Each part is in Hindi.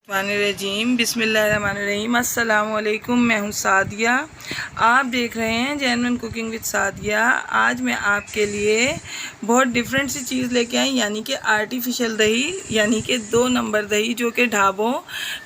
रजीम बिस्मिल्लाहिर्रहमानिर्रहीम अस्सलाम वालेकुम। मैं हूँ सादिया, आप देख रहे हैं जेन्युइन कुकिंग विद सादिया। आज मैं आपके लिए बहुत डिफरेंट सी चीज़ लेके आई, यानी कि आर्टिफिशियल दही, यानी कि 2 नंबर दही, जो कि ढाबों,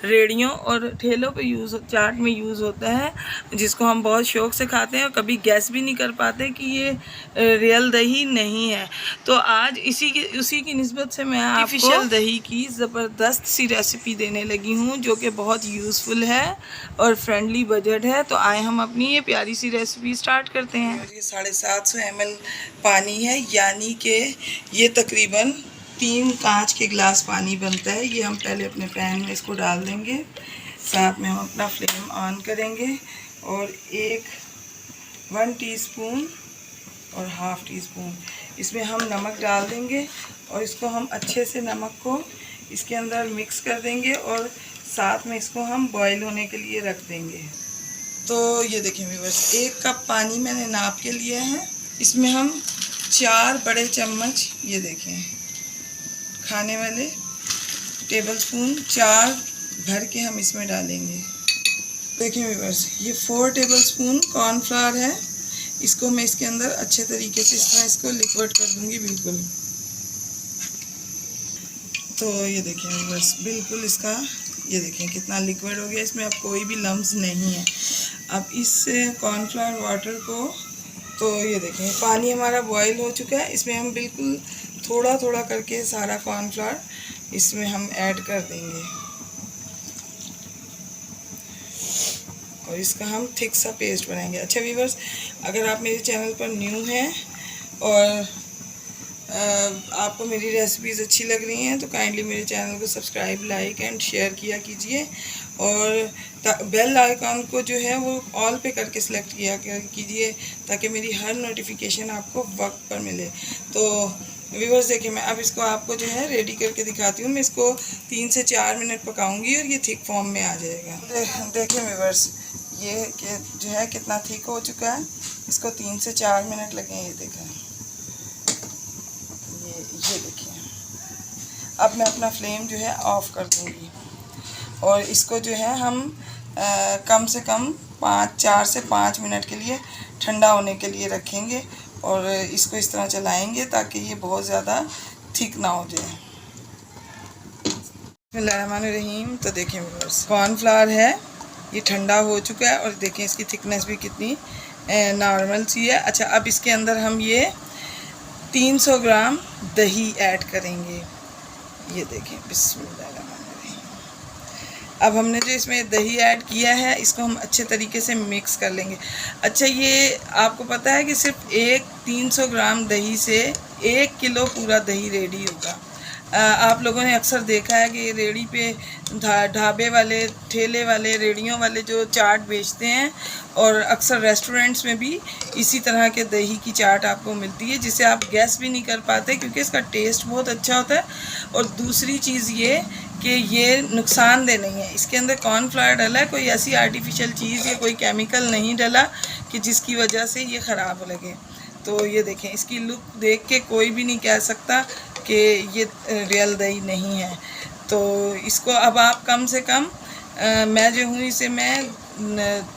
रेड़ियों और ठेलों पे चाट में यूज़ होता है, जिसको हम बहुत शौक़ से खाते हैं और कभी गैस भी नहीं कर पाते कि ये रियल दही नहीं है। तो आज उसी की निस्बत से मैं आर्टिफिशियल दही की ज़बरदस्त सी रेसिपी देने लगी हूँ, जो कि बहुत यूज़फुल है और फ्रेंडली बजट है। तो आए हम अपनी ये प्यारी सी रेसिपी स्टार्ट करते हैं। ये 750 ml पानी है, यानी कि ये तकरीबन 3 कांच के गिलास पानी बनता है। ये हम पहले अपने पैन में इसको डाल देंगे, साथ में हम अपना फ्लेम ऑन करेंगे और 1 टीस्पून और हाफ़ टी स्पून इसमें हम नमक डाल देंगे और इसको हम अच्छे से नमक को इसके अंदर मिक्स कर देंगे और साथ में इसको हम बॉईल होने के लिए रख देंगे। तो ये देखें व्यूअर्स, 1 कप पानी मैंने नाप के लिया है। इसमें हम 4 बड़े चम्मच, ये देखें खाने वाले टेबल स्पून 4 भर के हम इसमें डालेंगे। देखें व्यूअर्स, ये 4 टेबल स्पून कॉर्नफ्लावर है। इसको मैं इसके अंदर अच्छे तरीके से इस तरह इसको लिक्विड कर दूंगी बिल्कुल। तो ये देखें व्यूअर्स, बिल्कुल इसका ये देखें कितना लिक्विड हो गया, इसमें अब कोई भी लम्स नहीं है। अब इस कॉर्नफ्लावर वाटर को, तो ये देखें पानी हमारा बॉईल हो चुका है। इसमें हम बिल्कुल थोड़ा थोड़ा करके सारा कॉर्नफ्लावर इसमें हम ऐड कर देंगे और इसका हम थिक सा पेस्ट बनाएंगे। अच्छा व्यूअर्स, अगर आप मेरे चैनल पर न्यू हैं और आपको मेरी रेसिपीज़ अच्छी लग रही हैं तो काइंडली मेरे चैनल को सब्सक्राइब, लाइक एंड शेयर किया कीजिए और बेल आइकॉन को जो है वो ऑल पे करके सिलेक्ट किया कीजिए, ताकि मेरी हर नोटिफिकेशन आपको वक्त पर मिले। तो व्यूअर्स देखिए, मैं अब इसको आपको जो है रेडी करके दिखाती हूँ। मैं इसको 3 से 4 मिनट पकाऊंगी और ये थिक फॉर्म में आ जाएगा। देखिए व्यूअर्स, ये जो है कितना थिक हो चुका है। इसको 3 से 4 मिनट लगे। ये देखें, ये देखिए। अब मैं अपना फ्लेम जो है ऑफ़ कर दूँगी और इसको जो है हम कम से कम 4 से 5 मिनट के लिए ठंडा होने के लिए रखेंगे और इसको इस तरह चलाएंगे ताकि ये बहुत ज़्यादा थिक ना हो जाए। बिस्मिल्लाहिर्रहमानिर्रहीम। तो देखें व्यूअर्स, कॉर्नफ्लावर है, ये ठंडा हो चुका है और देखें इसकी थिकनेस भी कितनी नॉर्मल सी है। अच्छा, अब इसके अंदर हम ये 300 ग्राम दही ऐड करेंगे। ये देखें, बिस्मिल्लाहिर्रहमानिर्रहीम। अब हमने जो इसमें दही ऐड किया है, इसको हम अच्छे तरीके से मिक्स कर लेंगे। अच्छा, ये आपको पता है कि सिर्फ 300 ग्राम दही से 1 किलो पूरा दही रेडी होगा। आप लोगों ने अक्सर देखा है कि रेड़ी पे ढाबे वाले, ठेले वाले, रेड़ियों वाले जो चाट बेचते हैं और अक्सर रेस्टोरेंट्स में भी इसी तरह के दही की चाट आपको मिलती है, जिसे आप गैस भी नहीं कर पाते क्योंकि इसका टेस्ट बहुत अच्छा होता है। और दूसरी चीज़ ये कि ये नुकसानदेह नहीं है। इसके अंदर कॉर्नफ्लावर डला है, कोई ऐसी आर्टिफिशियल चीज़ या कोई केमिकल नहीं डला कि जिसकी वजह से ये ख़राब लगे। तो ये देखें, इसकी लुक देख के कोई भी नहीं कह सकता कि ये रियल दही नहीं है। तो इसको अब आप कम से कम मैं जो हूँ इसे मैं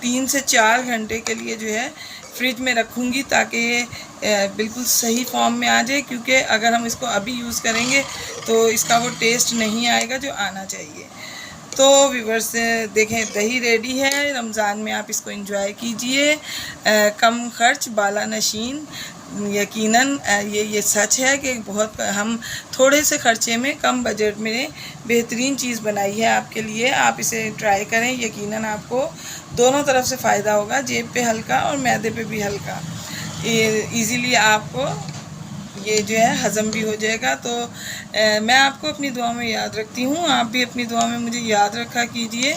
3 से 4 घंटे के लिए जो है फ्रिज में रखूँगी, ताकि ये बिल्कुल सही फॉर्म में आ जाए। क्योंकि अगर हम इसको अभी यूज़ करेंगे तो इसका वो टेस्ट नहीं आएगा जो आना चाहिए। तो व्यूअर्स देखें, दही रेडी है। रमज़ान में आप इसको एंजॉय कीजिए। कम खर्च बाला नशीन। यकीनन ये सच है कि बहुत हम थोड़े से खर्चे में, कम बजट में बेहतरीन चीज़ बनाई है आपके लिए। आप इसे ट्राई करें, यकीनन आपको दोनों तरफ से फ़ायदा होगा, जेब पे हल्का और मैदे पे भी हल्का। ईज़िली आपको ये जो है हज़म भी हो जाएगा। तो मैं आपको अपनी दुआ में याद रखती हूँ, आप भी अपनी दुआ में मुझे याद रखा कीजिए।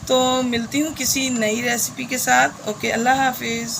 तो मिलती हूँ किसी नई रेसिपी के साथ। ओके, अल्लाह हाफिज़।